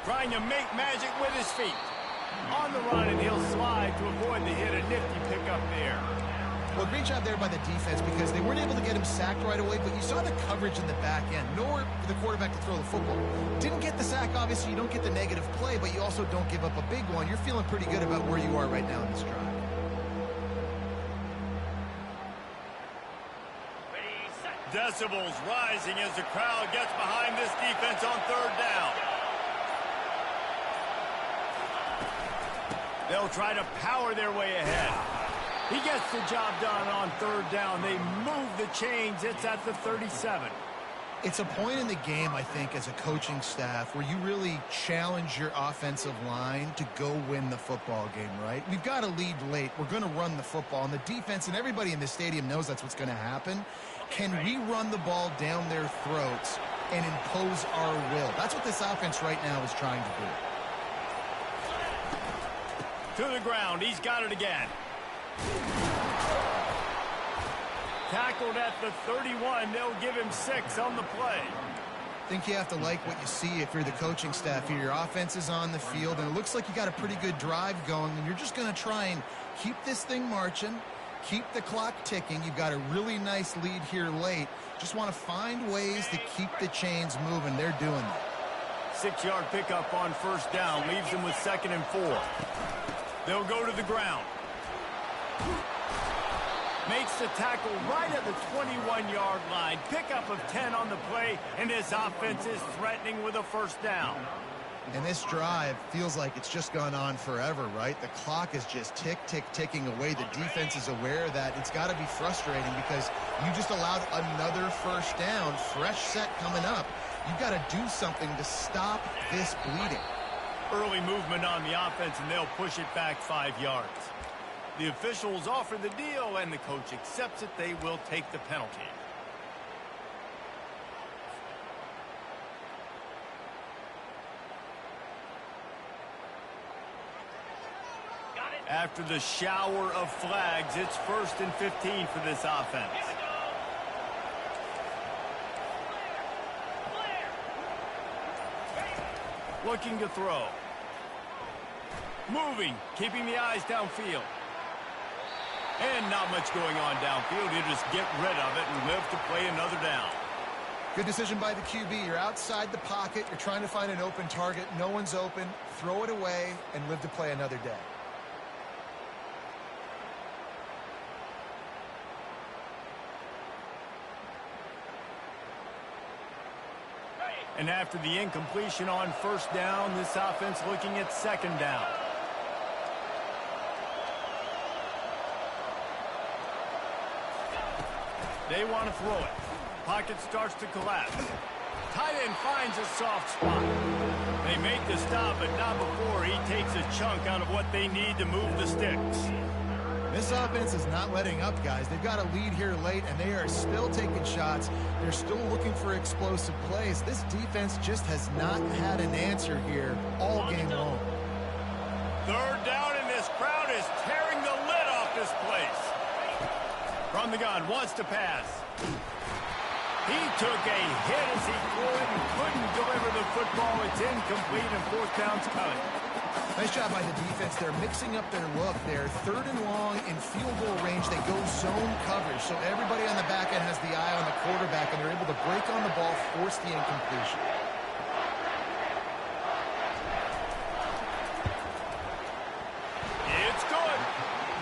Trying to make magic with his feet. On the run, and he'll slide to avoid the hit. A nifty pickup there. Well, great job there by the defense because they weren't able to get him sacked right away, but you saw the coverage in the back end. Nowhere for the quarterback to throw the football. Didn't get the sack, obviously. You don't get the negative play, but you also don't give up a big one. You're feeling pretty good about where you are right now in this drive. Decibels rising as the crowd gets behind this defense on 3rd down. They'll try to power their way ahead. He gets the job done on 3rd down. They move the chains. It's at the 37. It's a point in the game, I think, as a coaching staff where you really challenge your offensive line to go win the football game, right? We've got a lead late. We're going to run the football, and the defense and everybody in the stadium knows that's what's going to happen. Can we run the ball down their throats and impose our will? That's what this offense right now is trying to do. To the ground. He's got it again. Tackled at the 31. They'll give him 6 on the play. I think you have to like what you see if you're the coaching staff here. Your offense is on the field, and it looks like you got a pretty good drive going, and you're just going to try and keep this thing marching, keep the clock ticking. You've got a really nice lead here late. Just want to find ways to keep the chains moving. They're doing that. 6-yard pickup on 1st down. Leaves them with 2nd and 4. They'll go to the ground. Makes the tackle right at the 21-yard line. Pickup of 10 on the play, and this offense is threatening with a 1st down. And this drive feels like it's just gone on forever, right? The clock is just ticking away. The defense is aware of that. It's got to be frustrating because you just allowed another 1st down, fresh set coming up. You've got to do something to stop this bleeding. Early movement on the offense, and they'll push it back 5 yards. The officials offer the deal, and the coach accepts it. They will take the penalty. After the shower of flags, it's 1st and 15 for this offense. Looking to throw. Moving, keeping the eyes downfield. And not much going on downfield. You just get rid of it and live to play another down. Good decision by the QB. You're outside the pocket. You're trying to find an open target. No one's open. Throw it away and live to play another day. And after the incompletion on 1st down, this offense looking at 2nd down. They want to throw it. Pocket starts to collapse. Tight end finds a soft spot. They make the stop, but not before he takes a chunk out of what they need to move the sticks. This offense is not letting up, guys. They've got a lead here late, and they are still taking shots. They're still looking for explosive plays. This defense just has not had an answer here all game long. Third down, and this crowd is tearing the lid off this place. From the gun, wants to pass. He took a hit as he couldn't deliver the football. It's incomplete, and fourth down's coming. Nice job by the defense. They're mixing up their look. They're third and long in field goal range. They go zone coverage. So everybody on the back end has the eye on the quarterback, and they're able to break on the ball, force the incompletion. It's good.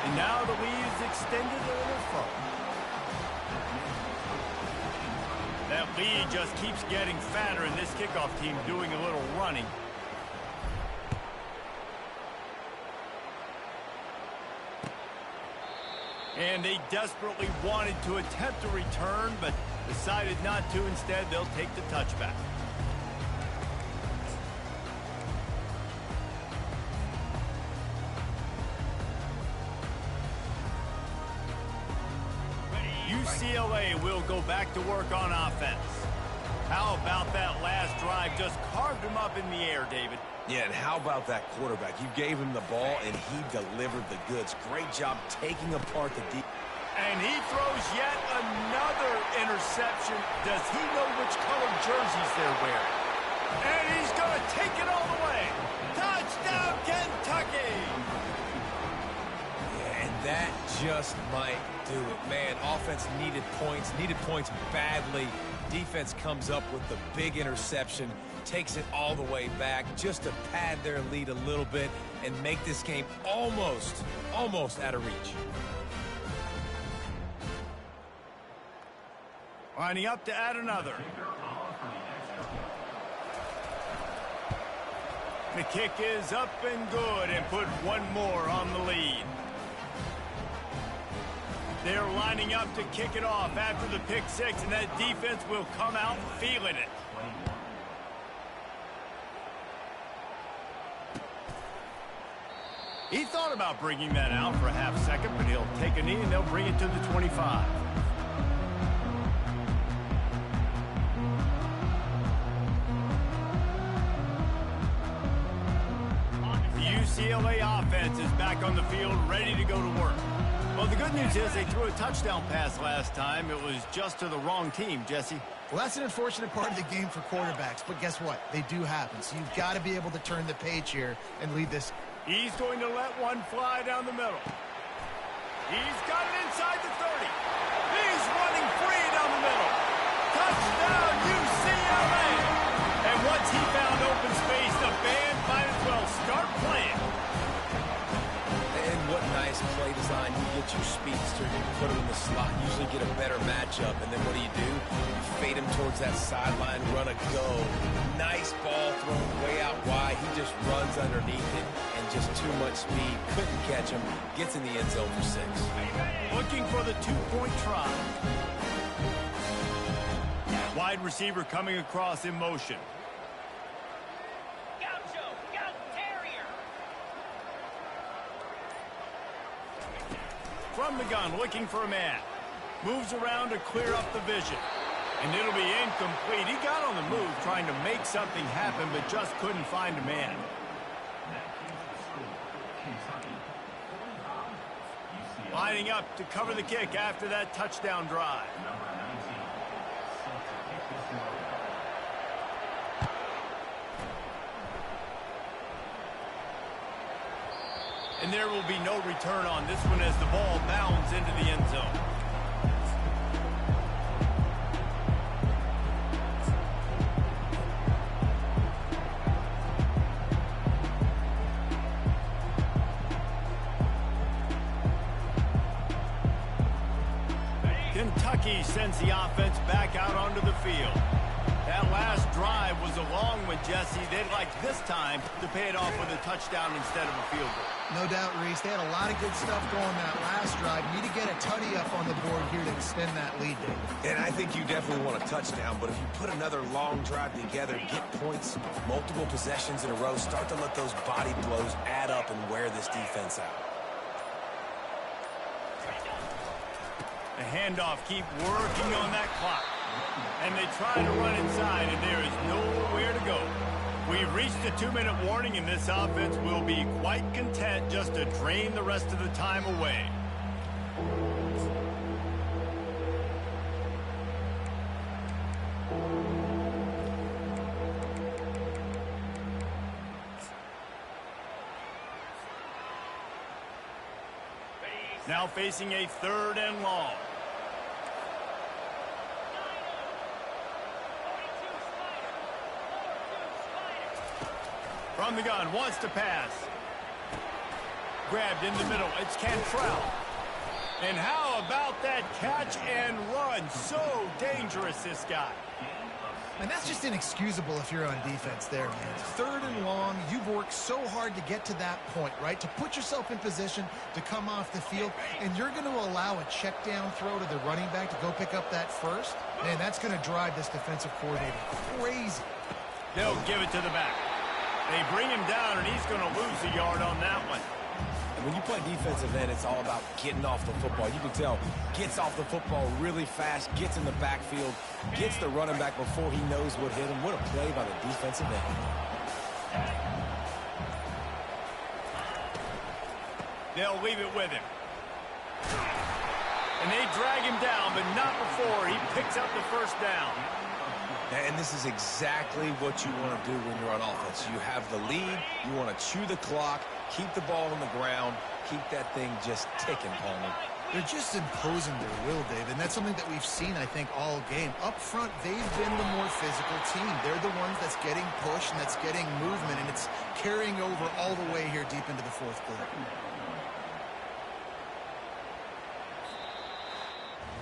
And now the lead is extended a little further. That lead just keeps getting fatter, and this kickoff team doing a little running. And they desperately wanted to attempt a return, but decided not to. Instead, they'll take the touchback. UCLA will go back to work on offense. How about that last drive? Just carved him up in the air, David. Yeah, and how about that quarterback? You gave him the ball, and he delivered the goods. Great job taking apart the deep. And he throws yet another interception. Does he know which color jerseys they're wearing? And he's going to take it all the way. Touchdown, Kentucky! Yeah, and that just might do it. Man, offense needed points badly. Defense comes up with the big interception, takes it all the way back just to pad their lead a little bit and make this game almost out of reach. Lining up to add another. The kick is up and good, and put one more on the lead. They're lining up to kick it off after the pick six, and that defense will come out feeling it. He thought about bringing that out for a half second, but he'll take a knee and they'll bring it to the 25. The UCLA offense is back on the field, ready to go to work. Well, the good news is they threw a touchdown pass last time. It was just to the wrong team, Jesse. Well, that's an unfortunate part of the game for quarterbacks, but guess what? They do happen, so you've got to be able to turn the page here and lead this. He's going to let one fly down the middle. He's got it inside the 30. He's running free down the middle. Touchdown, UCLA! And once he found open space, the band might as well start playing. And what nice play design. You get your speedster, you put him in the slot, usually get a better matchup, and then what do? You fade him towards that sideline, run a go. Nice ball thrown way out wide. He just runs underneath it, and just too much speed. Couldn't catch him. Gets in the end zone for 6. Looking for the two-point try. Wide receiver coming across in motion. From the gun, looking for a man. Moves around to clear up the vision. And it'll be incomplete. He got on the move trying to make something happen, but just couldn't find a man. Lining up to cover the kick after that touchdown drive. And there will be no return on this one as the ball bounds into the end zone. Kentucky sends the offense back out onto the field. That That last drive was a long one, Jesse. They'd like this time to pay it off with a touchdown instead of a field goal. No doubt, Reese. They had a lot of good stuff going that last drive. Need to get a tutty up on the board here to extend that lead, Dave. And I think you definitely want a touchdown, but if you put another long drive together, get points, multiple possessions in a row, start to let those body blows add up and wear this defense out. The handoff, keep working on that clock. And they try to run inside, and there is nowhere to go. We've reached the 2-minute warning, and this offense will be quite content just to drain the rest of the time away. Now facing a 3rd and long. From the gun, wants to pass. Grabbed in the middle, it's Cantrell. And how about that catch and run? So dangerous, this guy. And that's just inexcusable if you're on defense there, man. 3rd and long, you've worked so hard to get to that point, right? To put yourself in position to come off the field, and you're going to allow a check down throw to the running back to go pick up that first? Man, that's going to drive this defensive coordinator crazy. They'll give it to the back. They bring him down, and he's going to lose a yard on that one. And when you play defensive end, it's all about getting off the football. You can tell, gets off the football really fast, gets in the backfield, gets the running back before he knows what hit him. What a play by the defensive end. They'll leave it with him. And they drag him down, but not before he picks up the first down. And this is exactly what you want to do when you're on offense. You have the lead, you want to chew the clock, keep the ball on the ground, keep that thing just ticking, Palmer. They're just imposing their will, Dave, and that's something that we've seen, I think, all game. Up front, they've been the more physical team. They're the ones that's getting pushed and that's getting movement, and it's carrying over all the way here deep into the 4th quarter.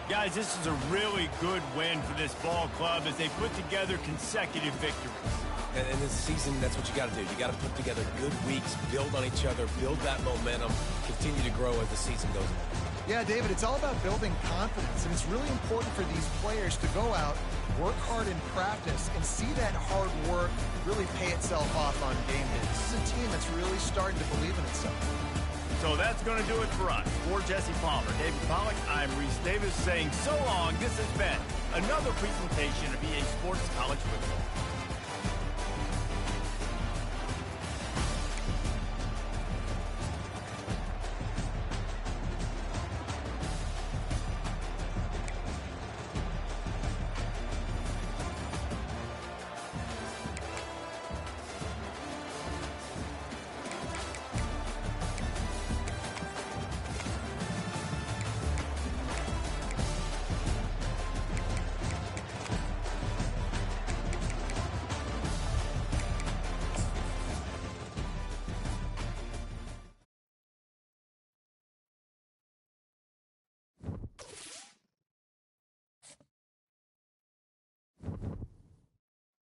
Guys, this is a really good win for this ball club as they put together consecutive victories. And this season, that's what you got to do. You got to put together good weeks, build on each other, build that momentum, continue to grow as the season goes on. Yeah, David, it's all about building confidence, and it's really important for these players to go out, work hard in practice, and see that hard work really pay itself off on game day. This is a team that's really starting to believe in itself. So that's going to do it for us. For Jesse Palmer, David Pollack, I'm Reese Davis saying so long. This has been another presentation of EA Sports College Football.